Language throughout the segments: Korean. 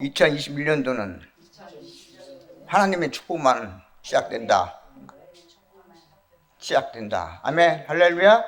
2021년도는 하나님의 축복만 시작된다. 아멘. 할렐루야.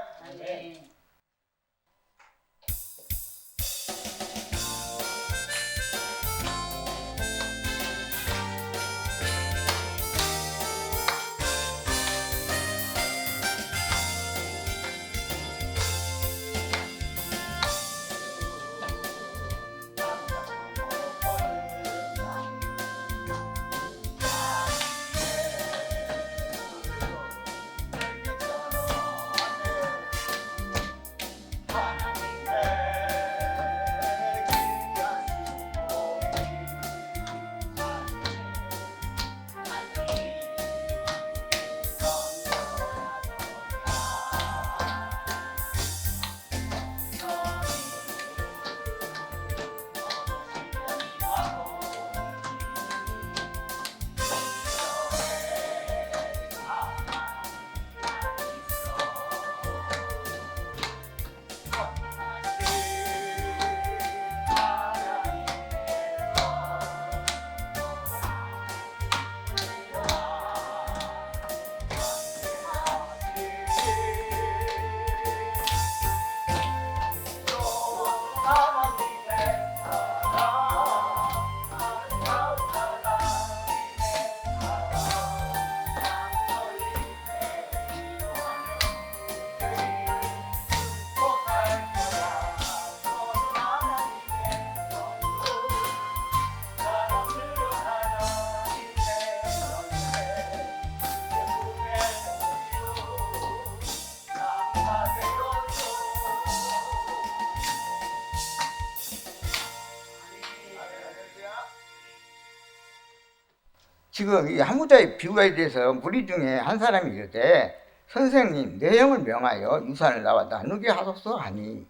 지금 이 한무자의 비유에 대해서 무리 중에 한 사람이 이르되 선생님 내 형을 명하여 유산을 나와 나누게 하소서 하니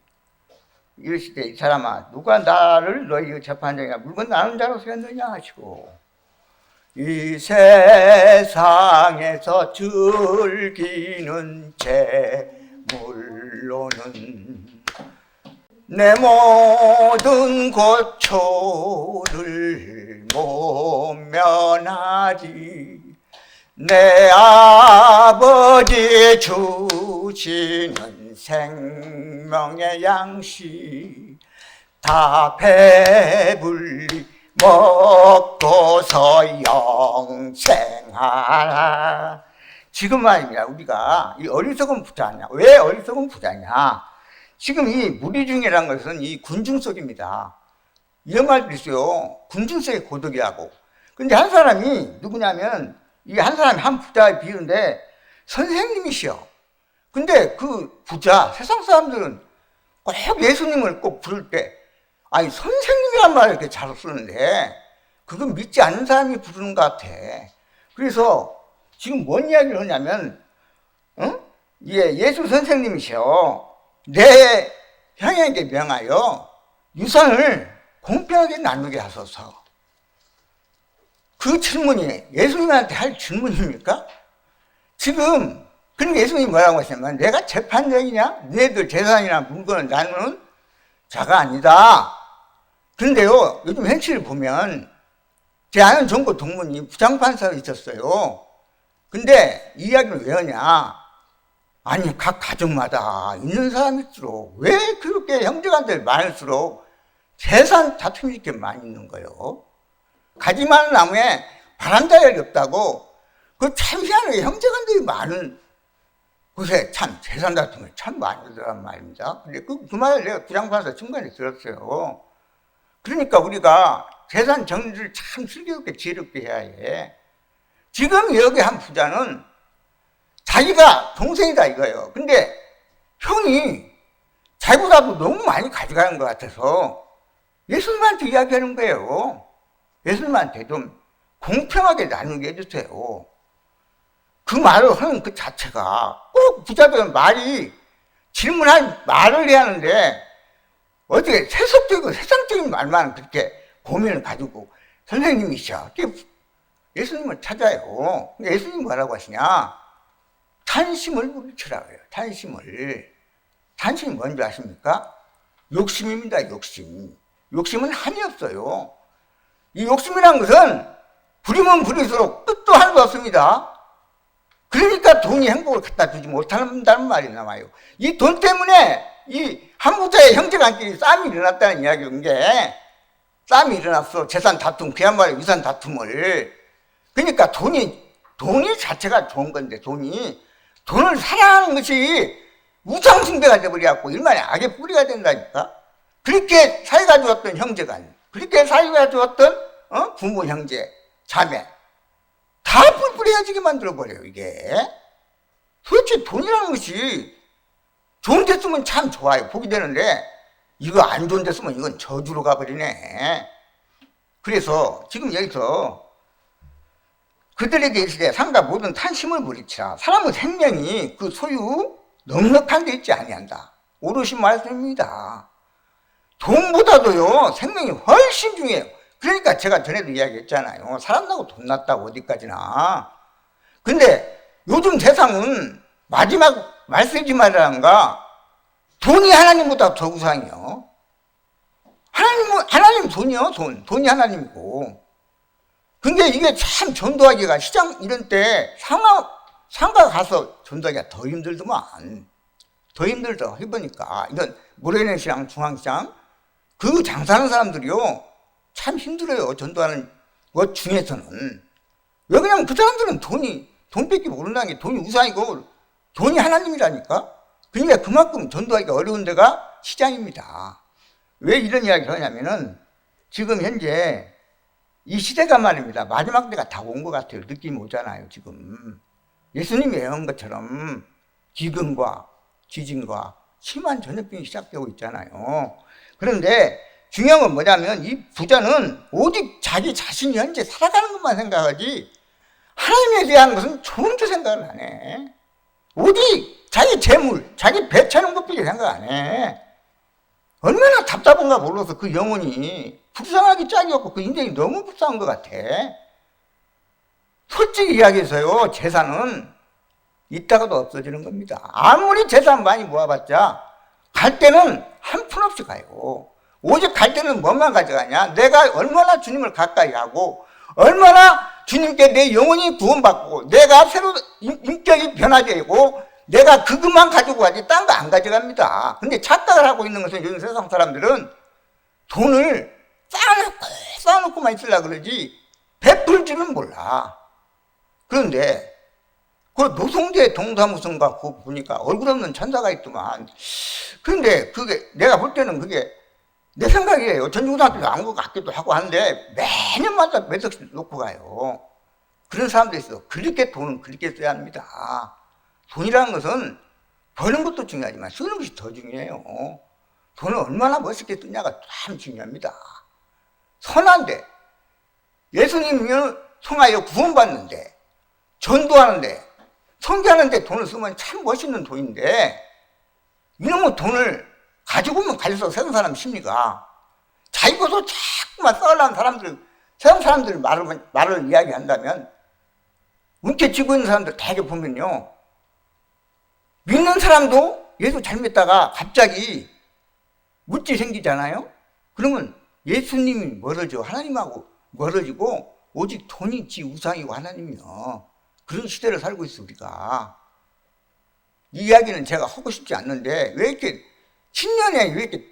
이르시되 이 사람아 누가 나를 너희 재판장이나 물건 나눈 자로 세웠느냐 하시고 이 세상에서 즐기는 재물로는 내 모든 고초를 못 면하지 내 아버지 주시는 생명의 양식 다 배불리 먹고서 영생하라. 지금 말입니다. 우리가 이 어리석은 부자냐? 왜 어리석은 부자냐? 지금 이 무리 중이라는 것은 이 군중 속입니다. 이런 말도 있어요. 군중 속의 고독이라고. 근데 한 사람이 누구냐면 이 한 사람이 한 부자의 비유인데 선생님이시여. 근데 그 부자, 세상 사람들은 꼭 예수님을 꼭 부를 때 아니 선생님이란 말을 이렇게 잘 쓰는데 그건 믿지 않는 사람이 부르는 것 같아. 그래서 지금 뭔 이야기를 하냐면 예수 선생님이시여. 내 형에게 명하여 유산을 공평하게 나누게 하소서. 그 질문이 예수님한테 할 질문입니까? 지금 그러니까 예수님이 뭐라고 하시냐면 내가 재판장이냐? 너희들 재산이나 물건을 나누는 자가 아니다. 그런데요 요즘 현실을 보면 제 아는 종고 동문이 부장판사가 있었어요. 근데 이 이야기를 왜 하냐? 아니 각 가정마다 있는 사람일수록 왜 그렇게 형제간들 많을수록 재산 다툼이 이렇게 많이 있는 거예요. 가지 많은 나무에 바람자락이 없다고. 그 참 희한하게 형제간들이 많은 곳에 참 재산 다툼이 참 많이 들어간 말입니다. 근데 그 말을 내가 부장판사 중간에 들었어요. 그러니까 우리가 재산 정리를 참 슬기롭게 지혜롭게 해야 해. 지금 여기 한 부자는 자기가 동생이다 이거예요. 근데 형이 자기보다도 너무 많이 가져가는 것 같아서 예수님한테 이야기하는 거예요. 예수님한테 좀 공평하게 나누게 해주세요. 그 말을 하는 그 자체가 꼭 부자들은 말이 질문할 말을 해야 하는데 어떻게 세속적이고 세상적인 말만 그렇게 고민을 가지고 선생님이셔. 예수님을 찾아요. 예수님 뭐라고 하시냐? 탄심을 물리치라고 해요. 탄심을. 탄심이 뭔지 아십니까? 욕심입니다. 욕심. 욕심은 한이 없어요. 이 욕심이란 것은 부리면 부릴수록 끝도 하나도 없습니다. 그러니까 돈이 행복을 갖다 주지 못한다는 말이 나와요. 이 돈 때문에 이 한 부자의 형제간끼리 싸움이 일어났다는 이야기인 게, 싸움이 일어났어. 재산 다툼, 그야말로 유산 다툼을. 그러니까 돈이 자체가 좋은 건데, 돈을 사랑하는 것이 우상숭배가 돼버려갖고 일만의 악의 뿌리가 된다니까. 그렇게 사이가 좋았던 형제간, 그렇게 사이가 좋았던 부모, 형제, 자매, 다 뿔뿔이 헤어지게 만들어버려요, 이게. 도대체 돈이라는 것이 좋은 데 쓰면 참 좋아요. 복이 되는데, 이거 안 좋은 데 쓰면 이건 저주로 가버리네. 그래서 지금 여기서 그들에게 이르시되 상가 모든 탄심을 물리치라. 사람의 생명이 그 소유 넉넉한 데 있지 아니한다. 오르신 말씀입니다. 돈보다도요, 생명이 훨씬 중요해요. 그러니까 제가 전에도 이야기했잖아요. 사람나고 돈 났다고 어디까지나. 근데 요즘 세상은 마지막 말세지말이란가 돈이 하나님보다 더 우상이요. 하나님 돈이요, 돈이 하나님이고. 근데 이게 참 전도하기가 시장 이런 때 상가 가서 전도하기가 더 힘들더만. 더 힘들더 해보니까 이건 모래내시장, 중앙시장 그 장사하는 사람들이요 참 힘들어요. 전도하는 것 중에서는. 왜 그러냐면 그 사람들은 돈밖에 모른다는 게 돈이 우상이고 돈이 하나님이라니까. 그러니까 그만큼 전도하기가 어려운 데가 시장입니다. 왜 이런 이야기를 하냐면은 지금 현재 이 시대가 말입니다. 마지막 때가 다 온 것 같아요. 느낌이 오잖아요. 지금 예수님이 예언한 것처럼 기근과 지진과 심한 전염병이 시작되고 있잖아요. 그런데 중요한 건 뭐냐면 이 부자는 오직 자기 자신이 현재 살아가는 것만 생각하지 하나님에 대한 것은 전혀 생각을 안 해. 오직 자기 재물, 자기 배 차는 것밖에 생각 안 해. 얼마나 답답한가 몰라서 그 영혼이 불쌍하기 짝이 없고 그 인생이 너무 불쌍한 것 같아. 솔직히 이야기해서요, 재산은 있다가도 없어지는 겁니다. 아무리 재산 많이 모아봤자 갈 때는 한 푼 없이 가요. 오직 갈 때는 뭐만 가져가냐? 내가 얼마나 주님을 가까이 하고 얼마나 주님께 내 영혼이 구원받고 내가 새로 인격이 변화되고 내가 그것만 가지고 가지 딴 거 안 가져갑니다. 근데 착각을 하고 있는 것은 요즘 세상 사람들은 돈을 쌓아놓고만 있으려고 그러지 베풀 줄은 몰라. 그런데 그 노송대 동사무소인가 그거 보니까 얼굴 없는 천사가 있더만. 그런데 그게 내가 볼 때는 그게 내 생각이에요. 전중고등학교 나온 것 같기도 하고 하는데 매년마다 몇 억씩 놓고 가요. 그런 사람들이 있어. 그렇게 돈은 그렇게 써야 합니다. 돈이라는 것은 버는 것도 중요하지만 쓰는 것이 더 중요해요. 돈을 얼마나 멋있게 쓰냐가 참 중요합니다. 선한데 예수님을 통하여 구원받는데 전도하는데 선교하는데 돈을 쓰면 참 멋있는 돈인데 이놈의 돈을 가지고 오면 갈수록 세상 사람 심리가 자기 것으로 자꾸만 써려는 사람들, 세상 사람들 말을 이야기한다면 움켜쥐고 있는 사람들 대개 보면요, 믿는 사람도 예수 잘 믿다가 갑자기 물질 생기잖아요. 그러면 예수님이 멀어져 하나님하고 멀어지고 오직 돈이 지 우상이고 하나님이요. 그런 시대를 살고 있어 우리가. 이 이야기는 제가 하고 싶지 않는데 왜 이렇게 신년에 왜 이렇게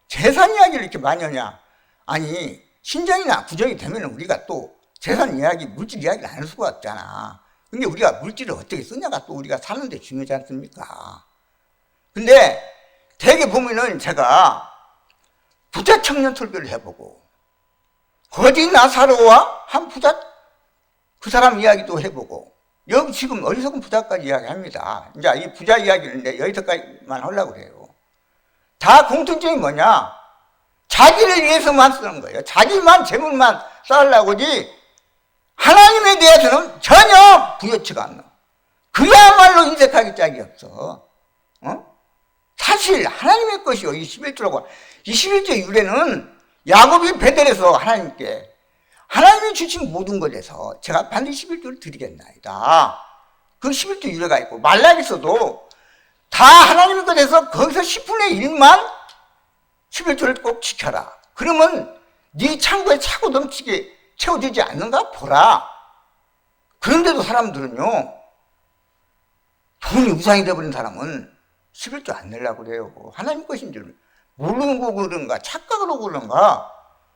재산 이야기를 이렇게 많이 하냐. 아니 신정이나 구정이 되면 우리가 또 재산 이야기, 물질 이야기를 안 할 수가 없잖아. 근데 우리가 물질을 어떻게 쓰냐가 또 우리가 사는데 중요하지 않습니까? 근데 대개 보면은 제가 부자 청년 설교를 해보고 거지 나사로와 한 부자 그 사람 이야기도 해보고 여기 지금 어리석은 부자까지 이야기합니다. 이제 이 부자 이야기인데 여기서까지만 하려고 해요. 다 공통점이 뭐냐? 자기를 위해서만 쓰는 거예요. 자기만 재물만 쌓으려고지 하나님에 대해서는 전혀 부여치가 않아. 그야말로 인색하기 짝이 없어. 사실 하나님의 것이요. 이 11조라고. 이 11조 유래는 야곱이 베델에서 하나님께 하나님이 주신 모든 것에서 제가 반드시 11조를 드리겠나이다. 그 11조 유래가 있고 말라기서도 다 하나님의 것에서 거기서 10분의 1만 11조를 꼭 지켜라. 그러면 네 창고에 차고 넘치게 채워지지 않는가 보라. 그런데도 사람들은요, 돈이 우상이 되어버린 사람은 11조 안 내려고 그래요. 하나님 것인 줄 모르는 거 그런가, 착각으로 그런가.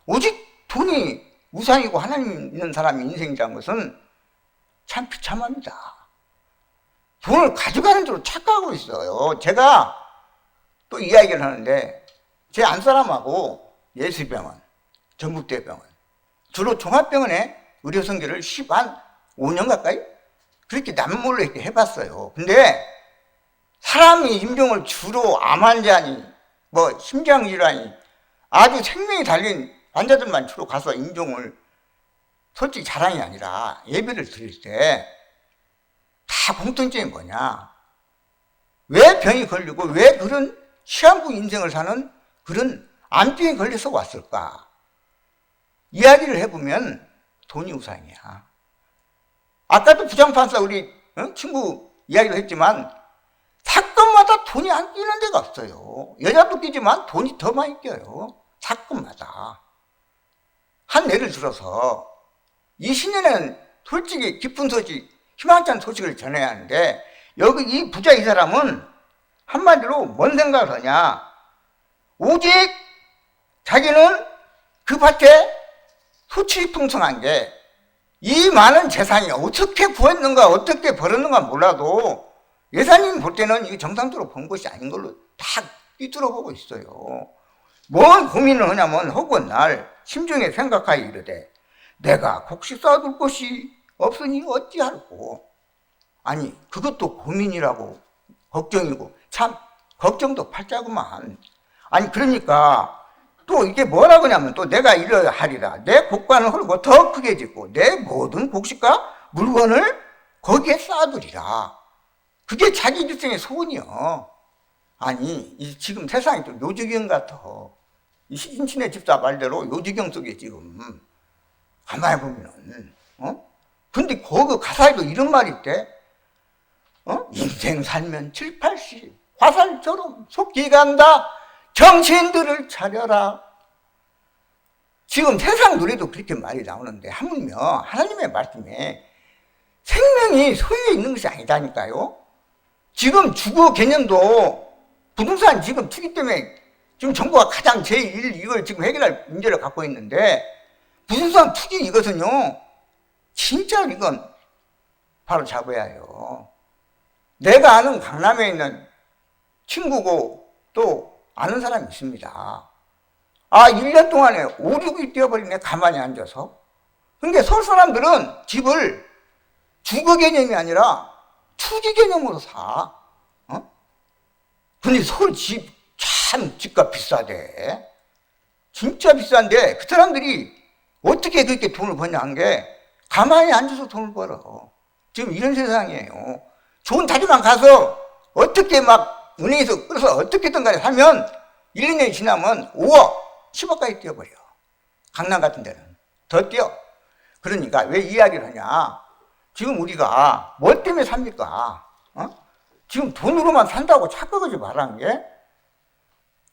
오직 돈이 우상이고 하나님 있는 사람이 인생이라는 것은 참 비참합니다. 돈을 가져가는 대로 착각하고 있어요. 제가 또 이야기를 하는데, 제 안사람하고 예수병원, 전북대병원, 주로 종합병원에 의료선교를 5년 가까이 그렇게 남몰래 이렇게 해봤어요. 근데 사람이 임종을 주로 암 환자니 뭐 심장질환이 아주 생명이 달린 환자들만 주로 가서 임종을, 솔직히 자랑이 아니라 예배를 드릴 때 다 공통점이 뭐냐, 왜 병이 걸리고 왜 그런 시한부 인생을 사는 그런 암병에 걸려서 왔을까 이야기를 해보면 돈이 우상이야. 아까도 부장판사 우리 친구 이야기를 했지만 사건마다 돈이 안 끼는 데가 없어요. 여자도 끼지만 돈이 더 많이 껴요. 사건마다. 한 예를 들어서 이 신년에는 솔직히 기쁜 소식, 희망찬 소식을 전해야 하는데, 여기 이 부자 이 사람은 한마디로 뭔 생각을 하냐, 오직 자기는 그 밭에 소치풍성한 게, 이 많은 재산이 어떻게 구했는가 어떻게 벌었는가 몰라도 예산님 볼 때는 이게 정상적으로 번 것이 아닌 걸로 다 삐뚤어 보고 있어요. 뭔 고민을 하냐면 혹은 날 심중에 생각하여 이르되 내가 곡식 쌓아둘 곳이 없으니 어찌할꼬. 아니 그것도 고민이라고, 걱정이고, 참 걱정도 팔자구만. 아니 그러니까 또 이게 뭐라고 하냐면, 또 내가 이러하리라, 내 곡관을 헐고 더 크게 짓고 내 모든 곡식과 물건을 거기에 쌓아두리라. 그게 자기 일생의 소원이요. 아니 지금 세상이 좀 요지경 같아. 이 신친의 집사 말대로 요지경 속에 지금 가만히 보면은 근데 거기 가사에도 이런 말이 있대. 인생 살면 7, 80 화살처럼 속기 간다. 정신들을 차려라. 지금 세상 노래도 그렇게 말이 나오는데 하물며 하나님의 말씀에 생명이 소유에 있는 것이 아니다니까요. 지금 주거 개념도 부동산 지금 투기 때문에 지금 정부가 가장 제1 이걸 지금 해결할 문제를 갖고 있는데, 부동산 투기 이것은요 진짜 이건 바로 잡아야 해요. 내가 아는 강남에 있는 친구고 또 아는 사람이 있습니다. 1년 동안에 5, 6이 뛰어버리네, 가만히 앉아서. 그러니까 서울 사람들은 집을 주거 개념이 아니라 투기 개념으로 사. 근데 서울 참 집값 비싸대. 진짜 비싼데 그 사람들이 어떻게 그렇게 돈을 버냐 한 게, 가만히 앉아서 돈을 벌어. 지금 이런 세상이에요. 좋은 자리만 가서 어떻게 막 은행에서 끌어서 어떻게든 간에 사면 1, 2년이 지나면 5억, 10억까지 뛰어버려. 강남 같은 데는 더 뛰어. 그러니까 왜 이야기를 하냐, 지금 우리가 뭐 때문에 삽니까? 지금 돈으로만 산다고 착각하지 말라는 게,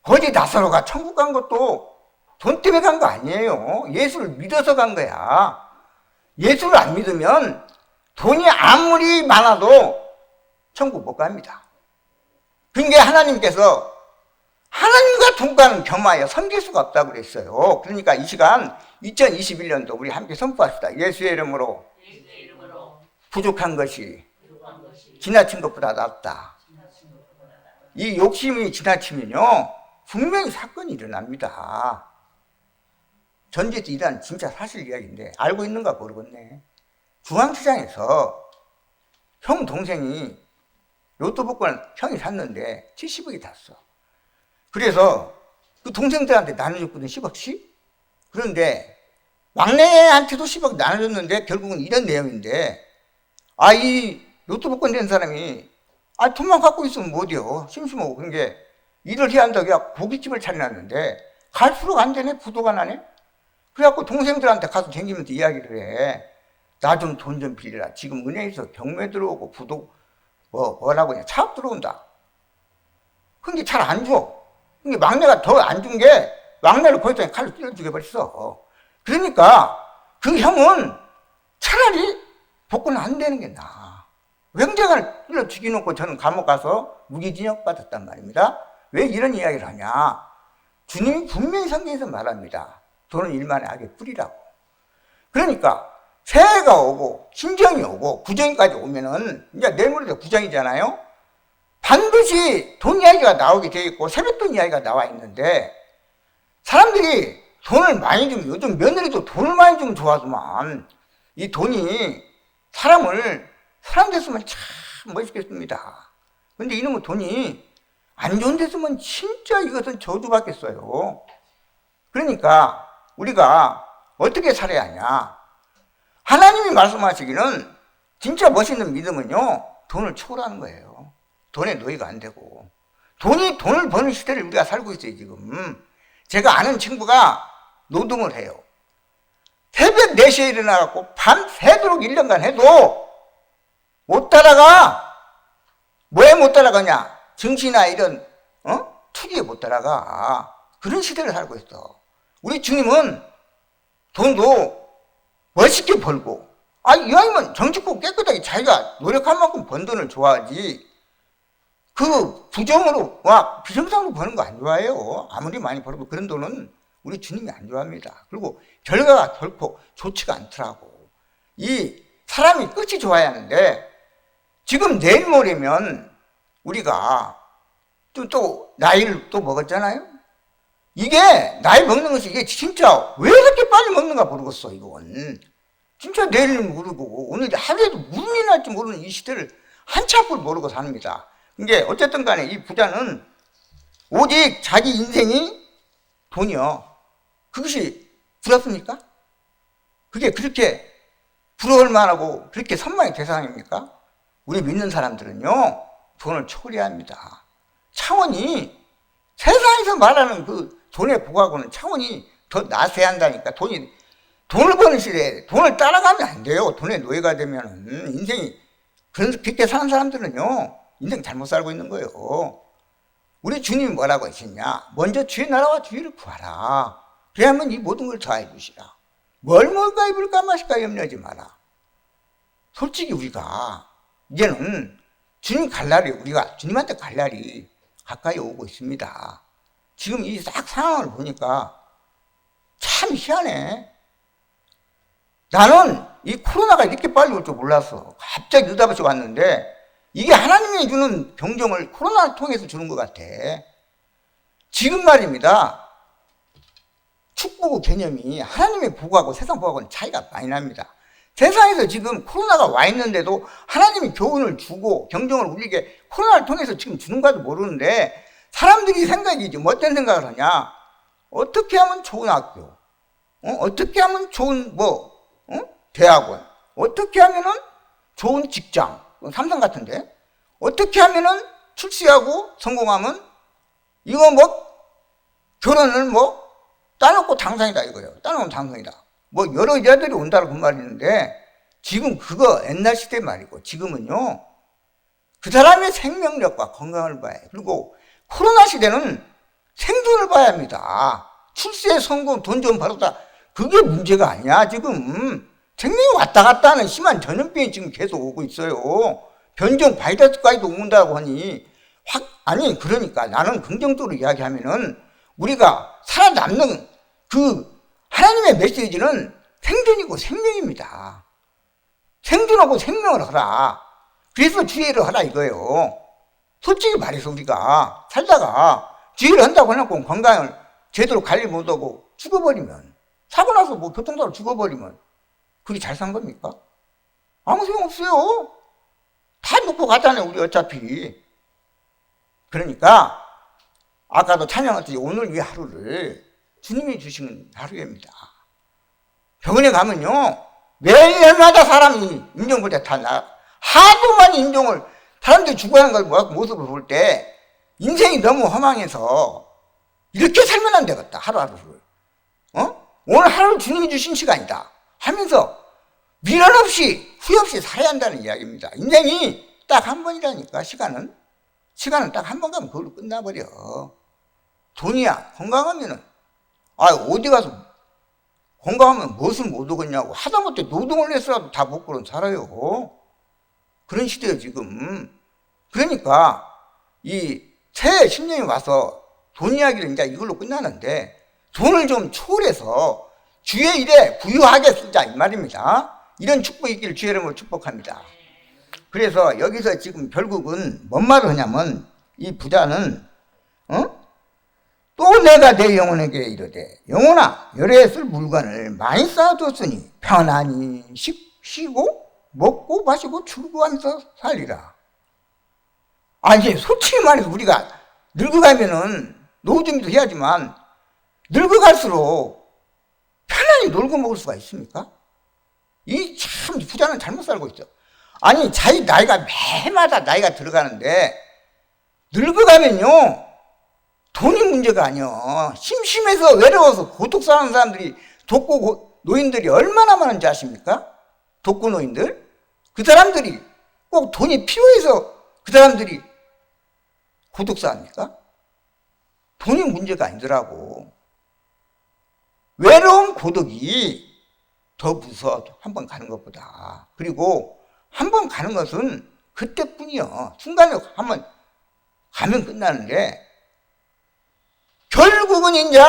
거지 나사로가 천국 간 것도 돈 때문에 간 거 아니에요. 예수를 믿어서 간 거야. 예수를 안 믿으면 돈이 아무리 많아도 천국 못 갑니다. 그러니까 하나님께서 하나님과 돈과는 겸하여 섬길 수가 없다고 그랬어요. 그러니까 이 시간 2021년도 우리 함께 선포합시다. 예수의 이름으로 부족한 것이 지나친 것보다 낫다. 이 욕심이 지나치면요 분명히 사건이 일어납니다. 전주에서 일한 진짜 사실 이야기인데 알고 있는가 모르겠네. 중앙시장에서 형 동생이 로또 복권을 형이 샀는데 70억이 탔어. 그래서 그 동생들한테 나눠줬거든, 10억씩. 그런데 막내한테도 10억 나눠줬는데 결국은 이런 내용인데, 이 로또 복권 된 사람이 돈만 갖고 있으면 못이요, 심심하고. 그러니까 일을 해야 한다고 해서 고깃집을 차려놨는데 갈수록 안 되네, 부도가 나네. 그래갖고 동생들한테 가서 댕기면서 이야기를 해. 나 좀 돈 좀 빌려라. 지금 은행에서 경매 들어오고 부도 뭐라고 그냥 차업 들어온다. 근데 잘 안 줘. 근데 막내가 더 안 준 게, 막내를 거기다 칼로 찔러 죽여버렸어. 그러니까 그 형은 차라리 복권 안 되는 게 나아. 형제간을 찔러 죽여놓고 저는 감옥 가서 무기징역 받았단 말입니다. 왜 이런 이야기를 하냐? 주님이 분명히 성경에서 말합니다. 돈은 일만의 악의 뿌리라고. 그러니까 새해가 오고 신정이 오고 구정까지 오면은 이제 내일 모레도 구정이잖아요. 반드시 돈 이야기가 나오게 돼 있고 세뱃돈 이야기가 나와 있는데 사람들이 돈을 많이 주면 요즘 며느리도 돈을 많이 주면 좋아하지만 이 돈이 사람 됐으면 참 멋있겠습니다. 근데 이놈의 돈이 안 좋은 데 쓰면 진짜 이것은 저주받겠어요. 그러니까 우리가 어떻게 살아야 하냐? 하나님이 말씀하시기는 진짜 멋있는 믿음은요, 돈을 초월하는 거예요. 돈에 노예가 안 되고. 돈을 버는 시대를 우리가 살고 있어요, 지금. 제가 아는 친구가 노동을 해요. 새벽 4시에 일어나갖고 밤 새도록 1년간 해도 못 따라가. 뭐에 못 따라가냐? 증시나 이런, 투기에 못 따라가. 그런 시대를 살고 있어. 우리 주님은 돈도 멋있게 벌고, 이왕이면 정직하고 깨끗하게 자기가 노력한 만큼 번 돈을 좋아하지, 그 부정으로, 비정상으로 버는 거 안 좋아해요. 아무리 많이 벌어도 그런 돈은 우리 주님이 안 좋아합니다. 그리고 결과가 결코 좋지가 않더라고. 이 사람이 끝이 좋아야 하는데, 지금 내일 모레면 우리가 또 나이를 또 먹었잖아요? 이게, 나이 먹는 것이 이게 진짜 왜 이렇게 빨리 먹는가 모르겠어, 이건. 진짜 내일은 모르고, 오늘 하루에도 무슨 일이 날지 모르는 이 시대를 한치 앞을 모르고 삽니다. 이게 어쨌든 간에 이 부자는 오직 자기 인생이 돈이요. 그것이 부럽습니까? 그게 그렇게 부러울 만하고 그렇게 선망의 대상입니까? 우리 믿는 사람들은요, 돈을 초월해야 합니다. 차원이, 세상에서 말하는 그 돈의 복하고는 차원이 더 나서야 한다니까. 돈을 버는 시대에 돈을 따라가면 안 돼요. 돈의 노예가 되면은 인생이, 그렇게 사는 사람들은요, 인생 잘못 살고 있는 거예요. 우리 주님이 뭐라고 하셨냐? 먼저 주의 나라와 주의를 구하라. 그래야만 이 모든 걸 더해 주시라. 뭘 먹을까 입을까 마실까 염려하지 마라. 솔직히 우리가 이제는 주님 갈 날이, 우리가 주님한테 갈 날이 가까이 오고 있습니다. 지금 이 싹 상황을 보니까 참 희한해. 나는 이 코로나가 이렇게 빨리 올 줄 몰랐어. 갑자기 느닷없이 왔는데 이게 하나님이 주는 병정을 코로나를 통해서 주는 것 같아. 지금 말입니다. 축복의 개념이 하나님의 복하고 세상 복하고는 차이가 많이 납니다. 세상에서 지금 코로나가 와 있는데도 하나님이 교훈을 주고 경정을 울리게 코로나를 통해서 지금 주는가도 모르는데 사람들이 생각이 지금 어떤 생각을 하냐? 어떻게 하면 좋은 학교? 어떻게 하면 좋은 대학원? 어떻게 하면은 좋은 직장? 삼성 같은데? 어떻게 하면은 출세하고 성공하면 이거 결혼을 따놓고 당상이다 이거예요. 따놓으면 당상이다. 여러 여자들이 온다고 그 말이 있는데 지금 그거 옛날 시대 말이고 지금은요, 그 사람의 생명력과 건강을 봐야 해요. 그리고 코로나 시대는 생존을 봐야 합니다. 출세, 성공, 돈 좀 벌었다. 그게 문제가 아니야. 지금 생명이 왔다 갔다 하는 심한 전염병이 지금 계속 오고 있어요. 변종 바이러스까지도 온다고 하니 그러니까 나는 긍정적으로 이야기하면은 우리가 살아남는 그 하나님의 메시지는 생존이고 생명입니다. 생존하고 생명을 하라. 그래서 주의를 하라 이거예요. 솔직히 말해서 우리가 살다가 주의를 한다고 해놓고 건강을 제대로 관리 못하고 죽어버리면, 사고 나서 교통사고로 죽어버리면 그게 잘 산 겁니까? 아무 소용없어요. 다 놓고 가잖아요, 우리 어차피. 그러니까 아까도 찬양했듯이 오늘 이 하루를 주님이 주시는 하루입니다. 병원에 가면요, 매일마다 사람이 임종보다 다 하도 많이 임종을, 사람들이 죽어가는 걸 모습을 볼 때 인생이 너무 허망해서 이렇게 살면 안 되겠다, 하루하루를. 오늘 하루를 주님이 주신 시간이다 하면서 미련 없이 후회 없이 살아야 한다는 이야기입니다. 인생이 딱 한 번이라니까. 시간은 딱 한 번 가면 그걸로 끝나버려. 돈이야 건강하면은 어디 가서 건강하면 무엇을 못 얻겠냐고. 하다못해 노동을 해서라도 다 먹고는 살아요. 그런 시대예요 지금. 그러니까 이 새해 신년이 와서 돈 이야기를 이제 이걸로 끝나는데, 돈을 좀 초월해서 주의 일에 부유하게 쓰자 이 말입니다. 이런 축복이 있기를 주의 이름으로 축복합니다. 그래서 여기서 지금 결국은 뭔 말을 하냐면, 이 부자는 또 내가 내 영혼에게 이르되, 영혼아 열에 쓸 물건을 많이 쌓아뒀으니 편안히 쉬고 먹고 마시고 즐거워하면서 살리라. 아니 솔직히 말해서 우리가 늙어가면은 노후정비도 해야지만 늙어갈수록 편안히 놀고 먹을 수가 있습니까? 이 참 부자는 잘못 살고 있죠. 아니 자기 나이가 매마다 나이가 들어가는데 늙어가면요 돈이 문제가 아니요. 심심해서 외로워서 고독 사는 사람들이, 독고 노인들이 얼마나 많은지 아십니까? 독고 노인들. 그 사람들이 꼭 돈이 필요해서 그 사람들이 고독 사합니까? 돈이 문제가 아니더라고. 외로움 고독이 더 무서워, 한 번 가는 것보다. 그리고 한 번 가는 것은 그때뿐이요. 순간에 한 번 가면 끝나는데, 결국은 이제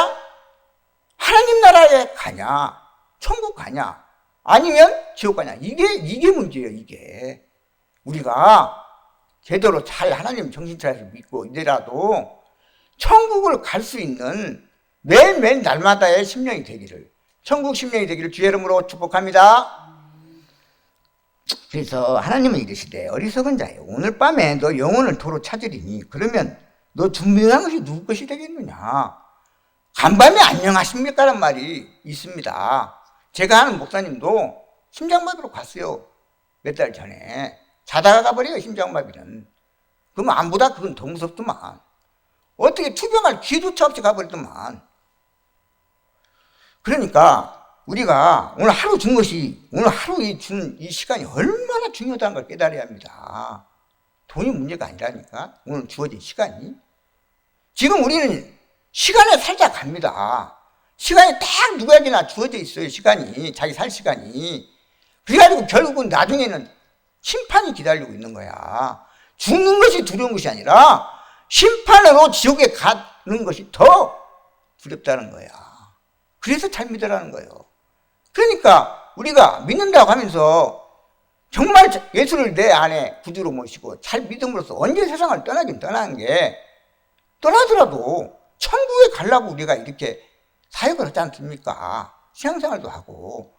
하나님 나라에 가냐, 천국 가냐, 아니면 지옥 가냐. 이게 문제예요, 이게. 우리가 제대로 잘 하나님 정신 차려서 믿고 이래라도 천국을 갈 수 있는 매일매일 날마다의 심령이 되기를, 천국 심령이 되기를 주의 이름으로 축복합니다. 그래서 하나님은 이르시되, 어리석은 자여, 오늘 밤에 너 영혼을 도로 찾으리니 그러면 너 준비한 것이 누구 것이 되겠느냐. 간밤에 안녕하십니까? 라는 말이 있습니다. 제가 아는 목사님도 심장마비로 갔어요. 몇 달 전에. 자다가 가버려요, 심장마비는. 그러면 안보다 그건 더 무섭더만. 어떻게 투병할 기회조차 없이 가버리더만. 그러니까 우리가 오늘 하루 준 것이, 오늘 하루 준 이 시간이 얼마나 중요하다는 걸 깨달아야 합니다. 돈이 문제가 아니라니까, 오늘 주어진 시간이. 지금 우리는 시간에 살짝 갑니다. 시간이 딱 누구에게나 주어져 있어요, 시간이. 자기 살 시간이. 그래가지고 결국은 나중에는 심판이 기다리고 있는 거야. 죽는 것이 두려운 것이 아니라 심판으로 지옥에 가는 것이 더 두렵다는 거야. 그래서 잘 믿으라는 거예요. 그러니까 우리가 믿는다고 하면서 정말 예수를 내 안에 구주로 모시고 잘 믿음으로써 언제 세상을 떠나긴 떠나는 게, 떠나더라도 천국에 가려고 우리가 이렇게 사역을 하지 않습니까? 신앙생활도 하고.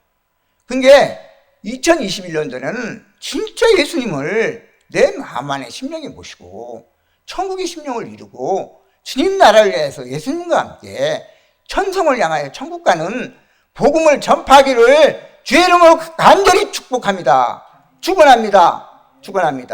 그게 2021년도에는 진짜 예수님을 내 마음 안에 심령에 모시고 천국의 심령을 이루고 주님 나라를 위해서 예수님과 함께 천성을 향하여 천국 가는 복음을 전파하기를 주의 이름으로 간절히 축복합니다. 축원합니다. 축원합니다.